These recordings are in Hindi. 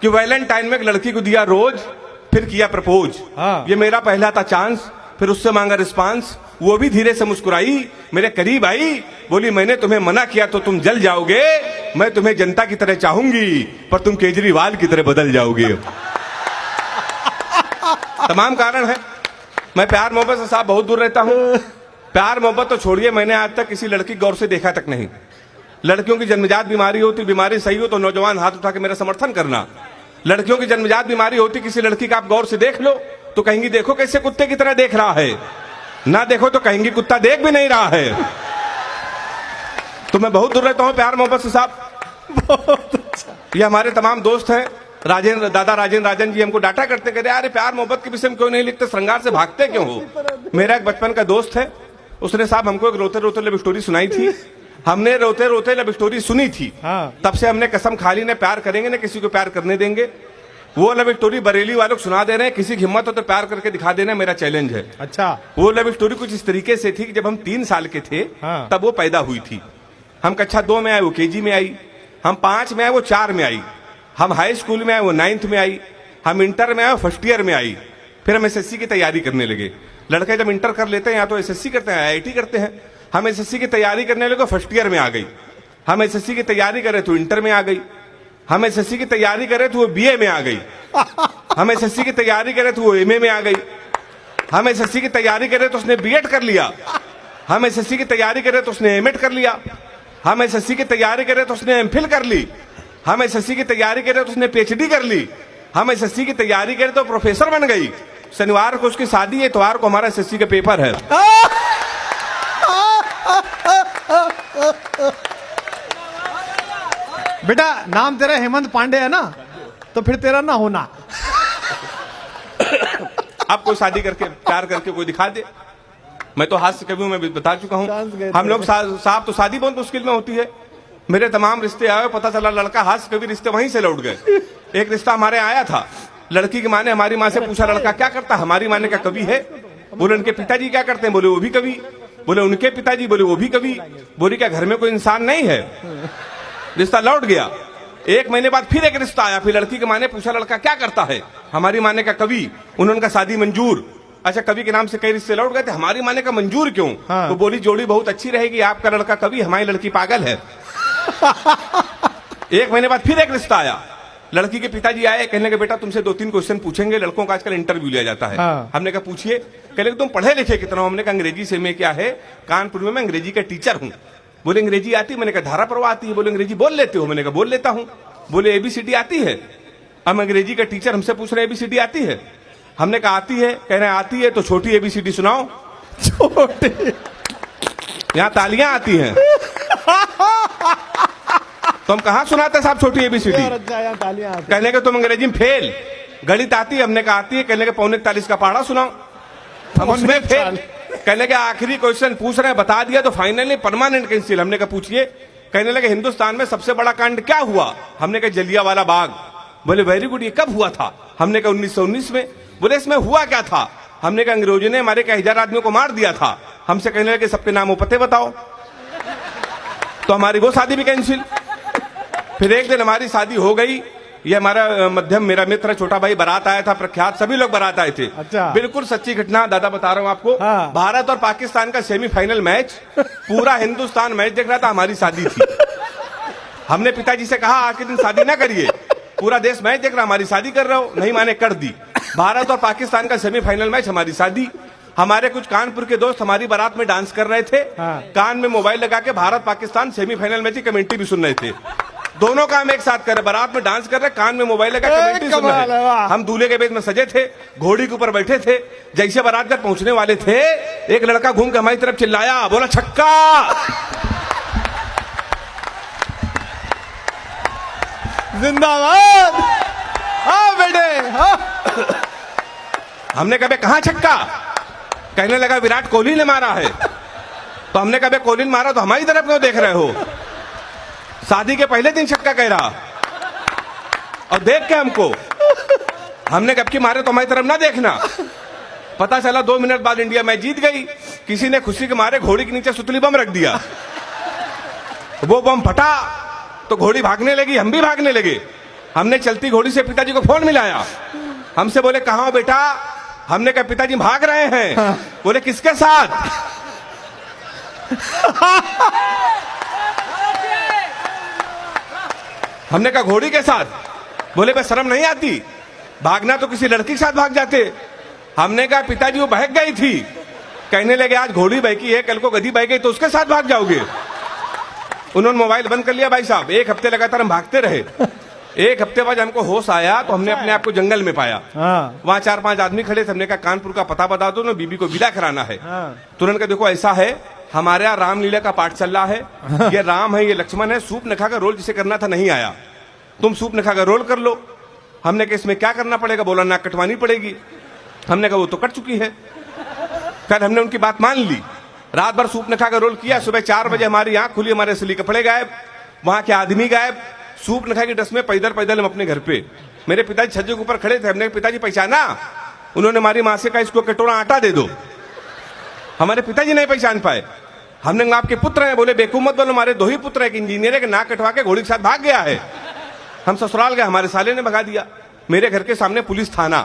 कि वैलेंटाइन में एक लड़की को दिया रोज, फिर किया प्रपोज। ये मेरा पहला था चांस, फिर उससे मांगा रिस्पांस, वो भी धीरे से मुस्कुराई, मेरे करीब आई, बोली मैंने तुम्हें मना किया तो तुम जल जाओगे, मैं तुम्हें जनता की तरह चाहूंगी पर तुम केजरीवाल की तरह बदल जाओगे। तमाम कारण है। मैं प्यार मोहब्बत से साहब बहुत दूर रहता हूं। प्यार मोहब्बत तो छोड़िए, मैंने आज तक किसी लड़की गौर से देखा तक नहीं। लड़कियों की जन्मजात बीमारी होती, बीमारी सही हो तो नौजवान हाथ उठा के मेरा समर्थन करना। लड़कियों की जन्मजात बीमारी होती, किसी लड़की का आप गौर से देख लो तो कहेंगी देखो कैसे कुत्ते की तरह देख रहा है, ना देखो तो कहेंगी कुत्ता देख भी नहीं रहा है। तो मैं बहुत दूर रहता हूं प्यार मोहब्बत से साहब। बहुत अच्छा। ये हमारे तमाम दोस्त हैं, राजेंद्र, दादा राजेंद्र राजन जी हमको डांटा करते, कहते अरे प्यार मोहब्बत के विषय में क्यों नहीं लिखते, श्रृंगार से भागते क्यों हो। मेरा एक बचपन का दोस्त है, उसने साहब हमको एक रोते रोते लव स्टोरी सुनाई थी। हमने रोते रोते लव स्टोरी सुनी थी। तब से हमने कसम खा ली, न प्यार करेंगे न किसी को प्यार करने देंगे। वो लव स्टोरी बरेली वालों को सुना दे रहे हैं, किसी की हिम्मत हो तो प्यार करके दिखा देना, मेरा चैलेंज है। अच्छा। वो लव स्टोरी कुछ इस तरीके से थी कि जब हम 3 साल के थे तब वो पैदा हुई थी। हम कक्षा 2 में आए, वो केजी में आई। हम 5 में आए, वो 4 में आई। हम हाई स्कूल में आए, वो 9th में आई। हम इंटर में आए, फर्स्ट ईयर में आई। फिर हम एसएससी की तैयारी करने लगे। लड़के जब इंटर कर लेते हैं या तो एसएससी करते हैं, आईआईटी करते हैं। हम एसएससी की तैयारी करने लगे, फर्स्ट ईयर में आ गई। हम एसएससी की तैयारी करे तो इंटर में आ गई। हम एसएससी की तैयारी करे तो वो बीए में आ गई। हम एसएससी की तैयारी करे तो वो एमए में आ गई। हम एसएससी की तैयारी करे तो उसने बीएड कर लिया। हम एसएससी की तैयारी करे तो उसने एमएड कर लिया। हम एसएससी की तैयारी करे तो उसने एमफिल कर ली। हम एसएससी की तैयारी करे तो उसने पीएचडी कर ली। हम एसएससी की तैयारी करे तो प्रोफेसर बन गई। शनिवार को उसकी शादी है, इतवार को हमारा एसएससी का पेपर है। बेटा नाम तेरा हेमंत पांडे है ना, तो फिर तेरा ना होना। अब कोई शादी करके प्यार करके कोई दिखा दे। मैं तो हास्य कवि हूं, मैं बता चुका हूं। हम लोग साहब तो शादी बहुत मुश्किल में होती है। मेरे तमाम रिश्ते आए, पता चला लड़का हास्य कवि, रिश्ते वहीं से लौट गए। एक रिश्ता हमारे आया था, लड़की की माँ ने हमारी माँ से पूछा लड़का क्या करता, हमारी माँ ने कहा कवि है। बोले उनके पिताजी क्या करते हैं, बोले वो भी कवि। बोले उनके पिताजी, बोले वो भी कवि। बोले क्या घर में कोई इंसान नहीं है। रिश्ता लौट गया। 1 महीने बाद फिर एक रिश्ता आया, फिर लड़की की माँ ने पूछा लड़का क्या करता है, हमारी माँ ने कहा कवि। उन्होंने कहा शादी मंजूर। अच्छा, कवि के नाम से कई रिश्ते लौट गए थे, हमारी माँ ने कहा मंजूर क्यों। तो बोली जोड़ी बहुत अच्छी रहेगी, आपका लड़का कवि, हमारी लड़की पागल है। 1 महीने बाद फिर एक रिश्ता आया, लड़की के पिताजी आए, कहने लगे बेटा तुमसे 2-3 क्वेश्चन पूछेंगे, लड़कों का आजकल इंटरव्यू लिया जाता है। हमने कहा पूछिए। कहले तुम पढ़े लिखे कितना हो। हमने कहा अंग्रेजी से मैं क्या है, कानपुर में मैं अंग्रेजी का टीचर हूँ। बोले अंग्रेजी आती है, मैंने कहा धारा प्रवाह आती है। बोले अंग्रेजी बोल लेते हो, मैंने कहा बोल लेता हूँ। बोले एबीसीडी आती है। हम अंग्रेजी का टीचर हमसे पूछ रहे एबीसीडी आती है। हमने कहा आती है। कह रहे आती है तो छोटी एबीसीडी सुनाओ। छोटी, यहाँ तालियां आती हैं। तो हम कहाँ सुनाते साहब छोटी एबीसीडी। कहने के तुम अंग्रेजी में फेल। गणित आती है, हमने कहा आती है। कहने के 41 का पहाड़ा सुनाओ, हम उसमें फेल। कहने के आखिरी क्वेश्चन पूछ रहे हैं, बता दिया तो फाइनली परमानेंट कैंसिल। हमने कहा पूछिए। कहने लगे हिंदुस्तान में सबसे बड़ा कांड क्या हुआ। हमने कहा जलियांवाला बाग। बोले वेरी गुड, ये कब हुआ था। हमने कहा 1919 में। बोले इसमें हुआ क्या था। हमने कहा अंग्रेजों ने हमारे 1000 आदमियों को मार दिया था। हमसे कहने लगे सबके नाम और पते बताओ। तो हमारी वो शादी भी कैंसिल। फिर एक दिन हमारी शादी हो गई। ये हमारा मध्यम, मेरा मित्र छोटा भाई बारात आया था, प्रख्यात सभी लोग बारात आए थे। अच्छा। बिल्कुल सच्ची घटना दादा बता रहा हूँ आपको। भारत और पाकिस्तान का सेमीफाइनल मैच, पूरा हिंदुस्तान मैच देख रहा था, हमारी शादी थी। हमने पिताजी से कहा आज के दिन शादी ना करिए, पूरा देश मैच देख रहा, हमारी शादी कर रहे हो। नहीं माने, कर दी। भारत और पाकिस्तान का सेमीफाइनल मैच, हमारी शादी। हमारे कुछ कानपुर के दोस्त हमारी बारात में डांस कर रहे थे। कान में मोबाइल लगा के भारत पाकिस्तान सेमीफाइनल मैच की कमेंट्री भी सुन रहे थे। दोनों काम एक साथ कर रहे, बारात में डांस कर रहे, कान में मोबाइल लगा कमेंट्री सुन रहे। हम दूल्हे के बेच में सजे थे, घोड़ी के ऊपर बैठे थे। जैसे बारात घर पहुंचने वाले थे, एक लड़का घूम के हमारी तरफ चिल्लाया, बोला छक्का। जिंदाबाद। हाँ बेटे, हाँ। हमने कहा कहां छक्का। कहने लगा विराट कोहली ने मारा है। तो हमने कहा कोहली ने मारा तो हमारी तरफ क्यों देख रहे हो। शादी के पहले दिन छक्का कह रहा और देख के हमको। हमने कब की मारे तो हमारी तरफ ना देखना। पता चला 2 मिनट बाद इंडिया मैच जीत गई। किसी ने खुशी के मारे घोड़ी के नीचे सुतली बम रख दिया। वो बम फटा तो घोड़ी भागने लगी, हम भी भागने लगे। हमने चलती घोड़ी से पिताजी को फोन मिलाया, हमसे बोले कहाँ हो बेटा? हमने कहा पिताजी भाग रहे हैं। बोले किसके साथ? हमने कहा घोड़ी के साथ। बोले मैं शर्म नहीं आती, भागना तो किसी लड़की के साथ भाग जाते। हमने कहा पिताजी वो बहक गई थी। कहने लगे आज घोड़ी बहकी है, कल को गधी बह गई तो उसके साथ भाग जाओगे। उन्होंने मोबाइल बंद कर लिया भाई साहब। एक हफ्ते लगातार हम भागते रहे। एक हफ्ते बाद हमको होश आया तो हमने अपने आप को जंगल में पाया। वहां 4-5 आदमी खड़े थे। हमने कहा कानपुर का पता बता दो ना, बीबी को विदा कराना है। तुरंत का देखो ऐसा है, हमारे यहाँ रामलीला का पाठ चल रहा है। ये राम है, ये लक्ष्मण है, सूप नखा का रोल जिसे करना था नहीं आया, तुम सूप नखा का रोल कर लो। हमने कहा इसमें क्या करना पड़ेगा? बोला नाक कटवानी पड़ेगी। हमने कहा वो तो कट चुकी है। फिर हमने उनकी बात मान ली। रात भर सूप नखा का रोल किया। सुबह 4 बजे हमारी आंख खुली, हमारे असली कपड़े गायब, वहां के आदमी गायब। सूप नखा की ड्रेस में पैदल पैदल हम अपने घर पे। मेरे पिताजी छज्जे के ऊपर खड़े थे। हमने पिताजी पहचाना? उन्होंने हमारी मां से कहा इसको कटोरा आटा दे दो। हमारे पिताजी नहीं पहचान पाए। हमने कहा आपके पुत्र हैं। बोले बेवकूफ मत बोलो, हमारे 2 ही पुत्र है, एक इंजीनियर है कि नाक कटवा के घोड़ी के साथ भाग गया है। हम ससुराल गए, हमारे साले ने भगा दिया। मेरे घर के सामने पुलिस थाना,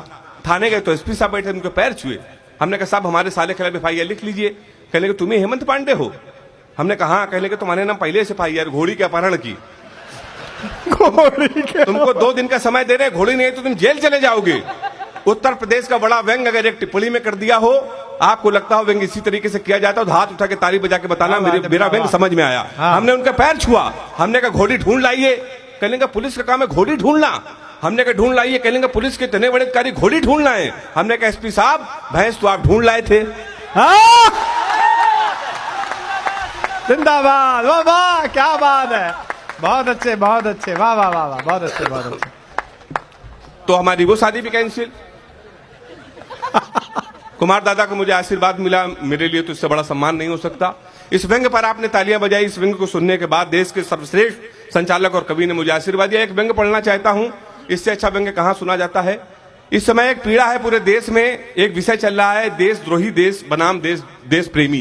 थाने गए तो एसपी साहब बैठे, उनके पैर छुए। हमने कहा साहब हमारे साले खिलाफ FIR लिख लीजिए। कहने के तुम्हें हेमंत पांडे हो? हमने कहा हाँ। कहने के तुम्हारे नाम पहले से FIR घोड़ी के अपहरण की। तुमको 2 दिन का समय दे रहे, घोड़ी नहीं तो तुम जेल चले जाओगे। उत्तर प्रदेश का बड़ा व्यंग अगर एक टिप्पणी में कर दिया हो, आपको लगता हो व्यंग इसी तरीके से किया जाता हो, तो हाथ उठा के ताली बजा के बताना मेरा व्यंग समझ में आया। हमने उनका पैर छुआ। हमने कहा घोड़ी ढूंढ लाइए। कहने का पुलिस का काम है घोड़ी ढूंढना। हमने कहा ढूंढ लाइए। कहने का पुलिस के इतने बड़े अधिकारी घोड़ी ढूंढना है। हमने कहा SP साहब भैंस तो आप ढूंढ लाए थे। जिंदाबाद, वाह वाह, क्या बात है, बहुत अच्छे, बहुत अच्छे, वाह वाह वाह वाह, बहुत अच्छे, बहुत अच्छे। तो हमारी वो शादी भी कैंसिल। कुमार दादा को मुझे आशीर्वाद मिला, मेरे लिए तो इससे बड़ा सम्मान नहीं हो सकता। इस व्यंग पर आपने तालियां बजाई। इस व्यंग को सुनने के बाद देश के सर्वश्रेष्ठ संचालक और कवि ने मुझे आशीर्वाद दिया। एक व्यंग पढ़ना चाहता हूं, इससे अच्छा व्यंग कहां सुना जाता है। इस समय एक पीड़ा है पूरे देश में, एक विषय चल रहा है देशद्रोही देश बनाम देश प्रेमी।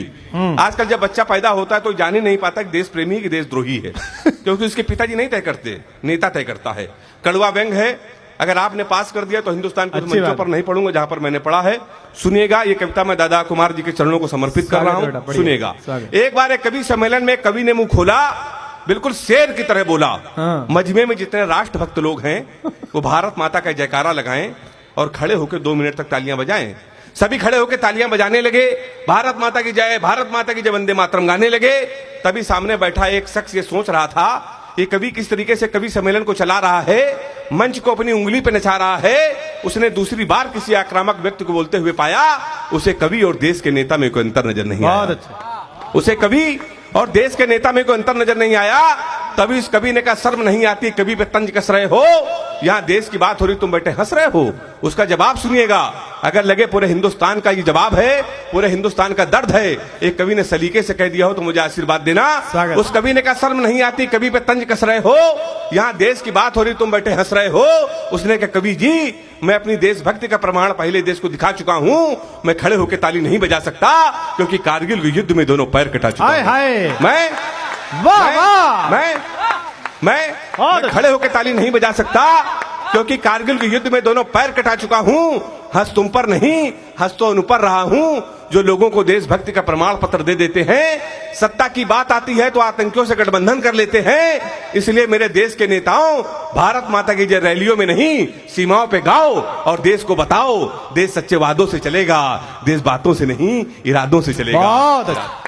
आजकल जब बच्चा पैदा होता है तो जान ही नहीं पाता कि देश प्रेमी कि देशद्रोही है, क्योंकि उसके पिताजी नहीं तय करते, नेता तय करता है। कड़वा व्यंग है। अगर आपने पास कर दिया तो हिंदुस्तान के मंचों पर नहीं पढ़ूंगा जहां पर मैंने पढ़ा है। सुनिएगा, ये कविता मैं दादा कुमार जी के चरणों को समर्पित कर रहा हूं। सुनिएगा। एक बार एक कवि सम्मेलन में कवि ने मुंह खोला, बिल्कुल शेर की तरह बोला। मजमे में जितने राष्ट्रभक्त लोग हैं वो भारत माता का जयकारा लगाएं और खड़े होकर 2 मिनट तक तालियां बजाएं। सभी खड़े होकर तालियां बजाने लगे, भारत माता की जय, भारत माता की जय, वंदे मातरम गाने लगे। तभी सामने बैठा एक शख्स ये सोच रहा था ये कवि किस तरीके से कवि सम्मेलन को चला रहा है, मंच को अपनी उंगली पे नचा रहा है। उसने दूसरी बार किसी आक्रामक व्यक्ति को बोलते हुए पाया, उसे कवि और देश के नेता में कोई अंतर नजर नहीं आया। उसे कवि और देश के नेता में कोई अंतर नजर नहीं आया। तभी इस कवि ने कहा शर्म नहीं आती, कवि पे तंज कस रहे हो, यहाँ देश की बात हो रही तुम बैठे हंस रहे हो। उसका जवाब सुनिएगा। अगर लगे पूरे हिंदुस्तान का ये जवाब है, पूरे हिंदुस्तान का दर्द है, एक कवि ने सलीके से कह दिया हो तो मुझे आशीर्वाद देना। उस कवि ने कहा शर्म नहीं आती, कवि पे तंज कस रहे हो, यहाँ देश की बात हो रही तुम बैठे हंस रहे हो। उसने कहा कवि जी मैं अपनी देशभक्ति का प्रमाण पहले देश को दिखा चुका हूं, मैं खड़े होकर ताली नहीं बजा सकता क्योंकि कारगिल के युद्ध में दोनों पैर कटा चुका हूं। मैं खड़े होकर ताली नहीं बजा सकता क्योंकि कारगिल के युद्ध में दोनों पैर कटा चुका हूं। हंस तुम पर नहीं, हंस तो उन पर रहा हूं जो लोगों को देशभक्ति का प्रमाण पत्र दे देते हैं। सत्ता की बात आती है तो आतंकियों से गठबंधन कर लेते हैं। इसलिए मेरे देश के नेताओं, भारत माता की जय रैलियों में नहीं, सीमाओं पे गाओ और देश को बताओ, देश सच्चे वादों से चलेगा, देश बातों से नहीं इरादों से चलेगा। बहुत अच्छा।